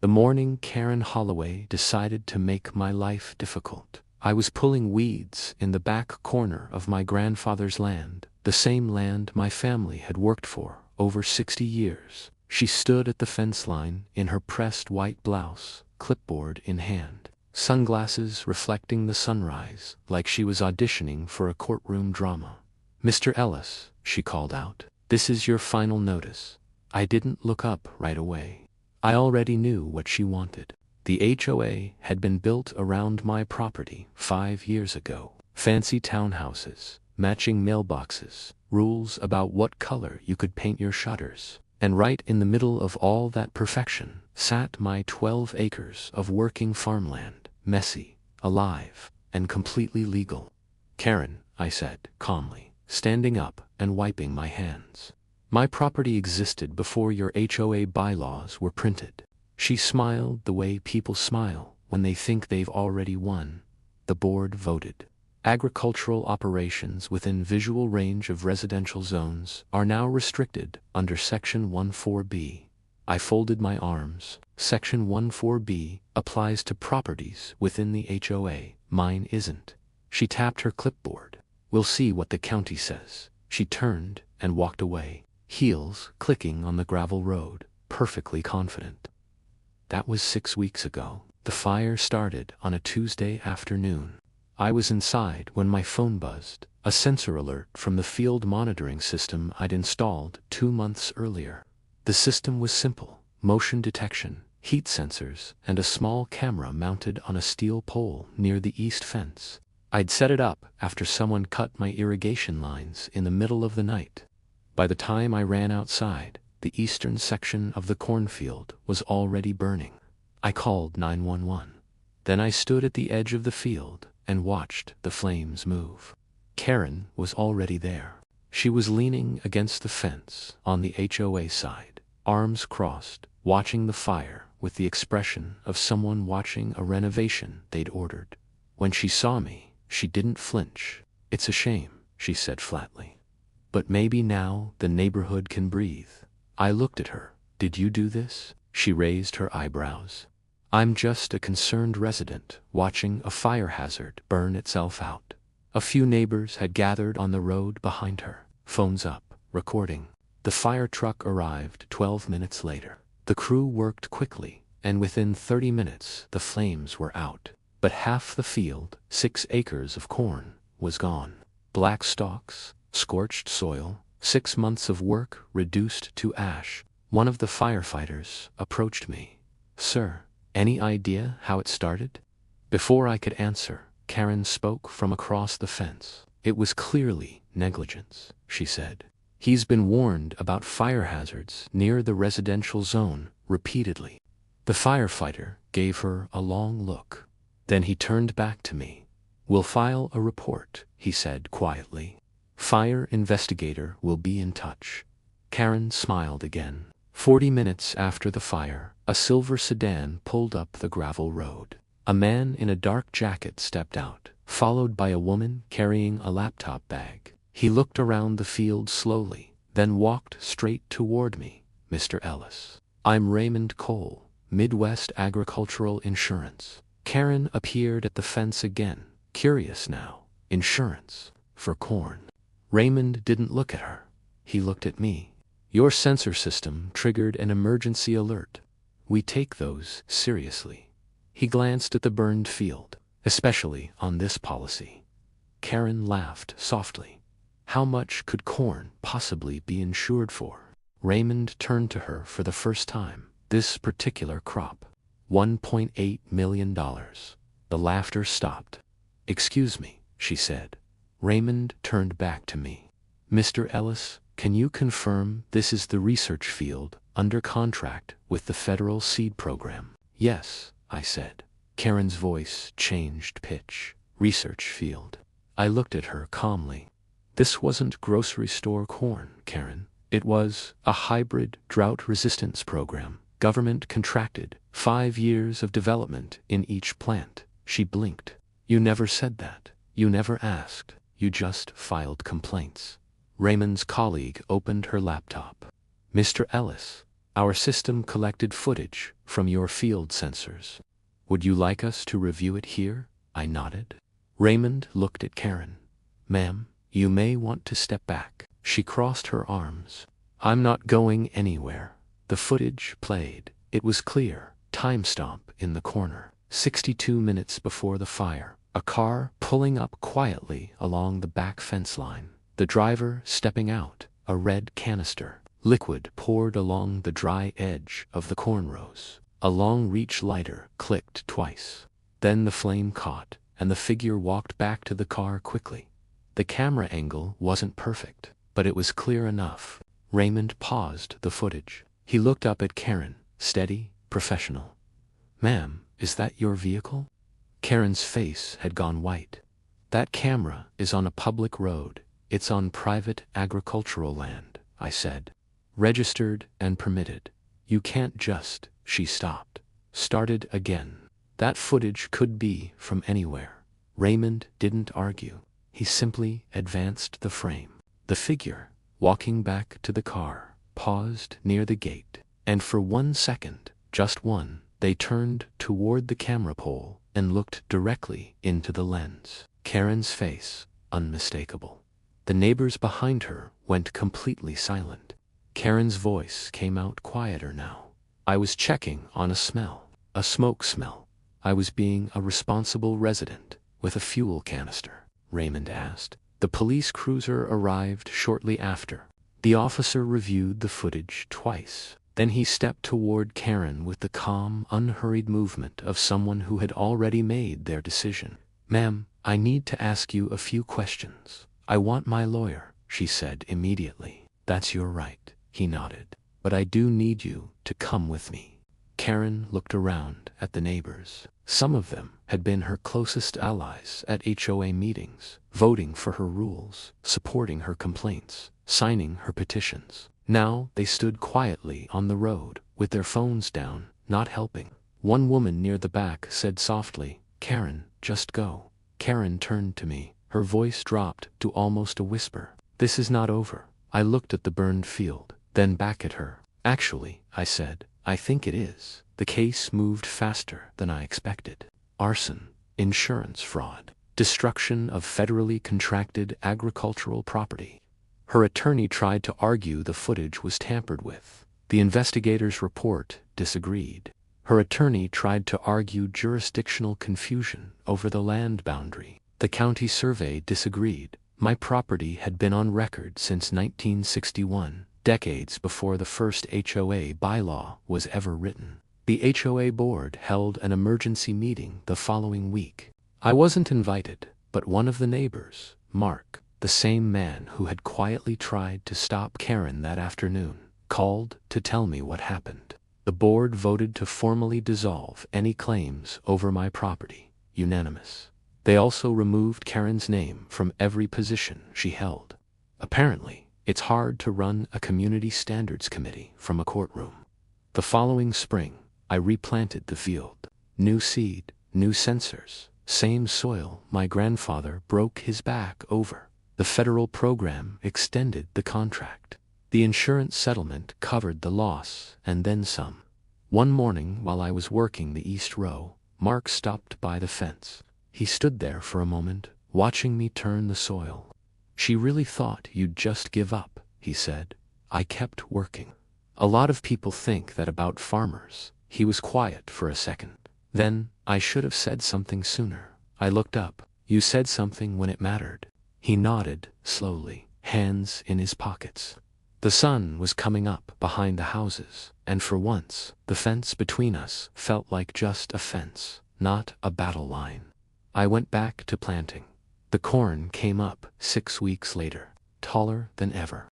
The morning Karen Holloway decided to make my life difficult. I was pulling weeds in the back corner of my grandfather's land, the same land my family had worked for over 60 years. She stood at the fence line in her pressed white blouse, clipboard in hand, sunglasses reflecting the sunrise like she was auditioning for a courtroom drama. "Mr. Ellis," she called out, "this is your final notice." I didn't look up right away. I already knew what she wanted. The HOA had been built around my property 5 years ago. Fancy townhouses, matching mailboxes, rules about what color you could paint your shutters. And right in the middle of all that perfection sat my 12 acres of working farmland, messy, alive, and completely legal. "Karen," I said calmly, standing up and wiping my hands, "my property existed before your HOA bylaws were printed." She smiled the way people smile when they think they've already won. The board voted. Agricultural operations within visual range of residential zones are now restricted under Section 14B. I folded my arms. Section 14B applies to properties within the HOA. Mine isn't. She tapped her clipboard. "We'll see what the county says." She turned and walked away, heels clicking on the gravel road, perfectly confident. That was 6 weeks ago. The fire started on a Tuesday afternoon. I was inside when my phone buzzed, a sensor alert from the field monitoring system I'd installed 2 months earlier. The system was simple: motion detection, heat sensors, and a small camera mounted on a steel pole near the east fence. I'd set it up after someone cut my irrigation lines in the middle of the night. By the time I ran outside, the eastern section of the cornfield was already burning. I called 911. Then I stood at the edge of the field and watched the flames move. Karen was already there. She was leaning against the fence on the HOA side, arms crossed, watching the fire with the expression of someone watching a renovation they'd ordered. When she saw me, she didn't flinch. "It's a shame," she said flatly. "But maybe now the neighborhood can breathe." I looked at her. "Did you do this?" She raised her eyebrows. "I'm just a concerned resident watching a fire hazard burn itself out." A few neighbors had gathered on the road behind her, phones up, recording. The fire truck arrived 12 minutes later. The crew worked quickly, and within 30 minutes the flames were out. But half the field, 6 acres of corn, was gone. Black stalks, scorched soil, 6 months of work reduced to ash. One of the firefighters approached me. "Sir, any idea how it started?" Before I could answer, Karen spoke from across the fence. "It was clearly negligence," she said. "He's been warned about fire hazards near the residential zone repeatedly." The firefighter gave her a long look. Then he turned back to me. "We'll file a report," he said quietly. "Fire investigator will be in touch." Karen smiled again. 40 minutes after the fire, a silver sedan pulled up the gravel road. A man in a dark jacket stepped out, followed by a woman carrying a laptop bag. He looked around the field slowly, then walked straight toward me. "Mr. Ellis. I'm Raymond Cole, Midwest Agricultural Insurance." Karen appeared at the fence again, curious now. "Insurance? For corn?" Raymond didn't look at her. He looked at me. "Your sensor system triggered an emergency alert. We take those seriously." He glanced at the burned field. "Especially on this policy." Karen laughed softly. "How much could corn possibly be insured for?" Raymond turned to her for the first time. "This particular crop, $1.8 million. The laughter stopped. "Excuse me," she said. Raymond turned back to me. "Mr. Ellis, can you confirm this is the research field under contract with the federal seed program?" "Yes," I said. Karen's voice changed pitch. "Research field." I looked at her calmly. "This wasn't grocery store corn, Karen. It was a hybrid drought resistance program. Government contracted, 5 years of development in each plant." She blinked. "You never said that. You never asked. You just filed complaints." Raymond's colleague opened her laptop. "Mr. Ellis, Our system collected footage from your field sensors. Would you like us to review it here? I nodded. Raymond looked at Karen. Ma'am, you may want to step back. She crossed her arms. I'm not going anywhere. The footage played. It was clear. Timestamp in the corner. 62 minutes before the fire. A car pulling up quietly along the back fence line. The driver stepping out. A red canister. Liquid poured along the dry edge of the cornrows. A long-reach lighter clicked twice. Then the flame caught, and the figure walked back to the car quickly. The camera angle wasn't perfect, but it was clear enough. Raymond paused the footage. He looked up at Karen, steady, professional. Ma'am, is that your vehicle? Karen's face had gone white. That camera is on a public road. It's on private agricultural land, I said. Registered and permitted. You can't just. She stopped. Started again. That footage could be from anywhere. Raymond didn't argue. He simply advanced the frame. The figure, walking back to the car, paused near the gate, and for 1 second, just one, they turned toward the camera pole and looked directly into the lens. Karen's face, unmistakable. The neighbors behind her went completely silent. Karen's voice came out quieter now. I was checking on a smell, a smoke smell. I was being a responsible resident with a fuel canister. Raymond asked. The police cruiser arrived shortly after. The officer reviewed the footage twice. Then he stepped toward Karen with the calm, unhurried movement of someone who had already made their decision. Ma'am, I need to ask you a few questions. I want my lawyer, she said immediately. That's your right, he nodded. But I do need you to come with me. Karen looked around at the neighbors. Some of them had been her closest allies at HOA meetings, voting for her rules, supporting her complaints, signing her petitions. Now they stood quietly on the road, with their phones down, not helping. One woman near the back said softly, Karen, just go. Karen turned to me. Her voice dropped to almost a whisper. This is not over. I looked at the burned field, then back at her. Actually, I said, I think it is. The case moved faster than I expected. Arson, insurance fraud, destruction of federally contracted agricultural property. Her attorney tried to argue the footage was tampered with. The investigator's report disagreed. Her attorney tried to argue jurisdictional confusion over the land boundary. The county survey disagreed. My property had been on record since 1961, decades before the first HOA bylaw was ever written. The HOA board held an emergency meeting the following week. I wasn't invited, but one of the neighbors, Mark, the same man who had quietly tried to stop Karen that afternoon, called to tell me what happened. The board voted to formally dissolve any claims over my property, unanimous. They also removed Karen's name from every position she held. Apparently, it's hard to run a community standards committee from a courtroom. The following spring, I replanted the field. New seed, new sensors, same soil my grandfather broke his back over. The federal program extended the contract. The insurance settlement covered the loss and then some. One morning while I was working the east row, Mark stopped by the fence. He stood there for a moment, watching me turn the soil. She really thought you'd just give up, he said. I kept working. A lot of people think that about farmers. He was quiet for a second. Then, I should have said something sooner. I looked up. You said something when it mattered. He nodded, slowly, hands in his pockets. The sun was coming up behind the houses, and for once, the fence between us felt like just a fence, not a battle line. I went back to planting. The corn came up 6 weeks later, taller than ever.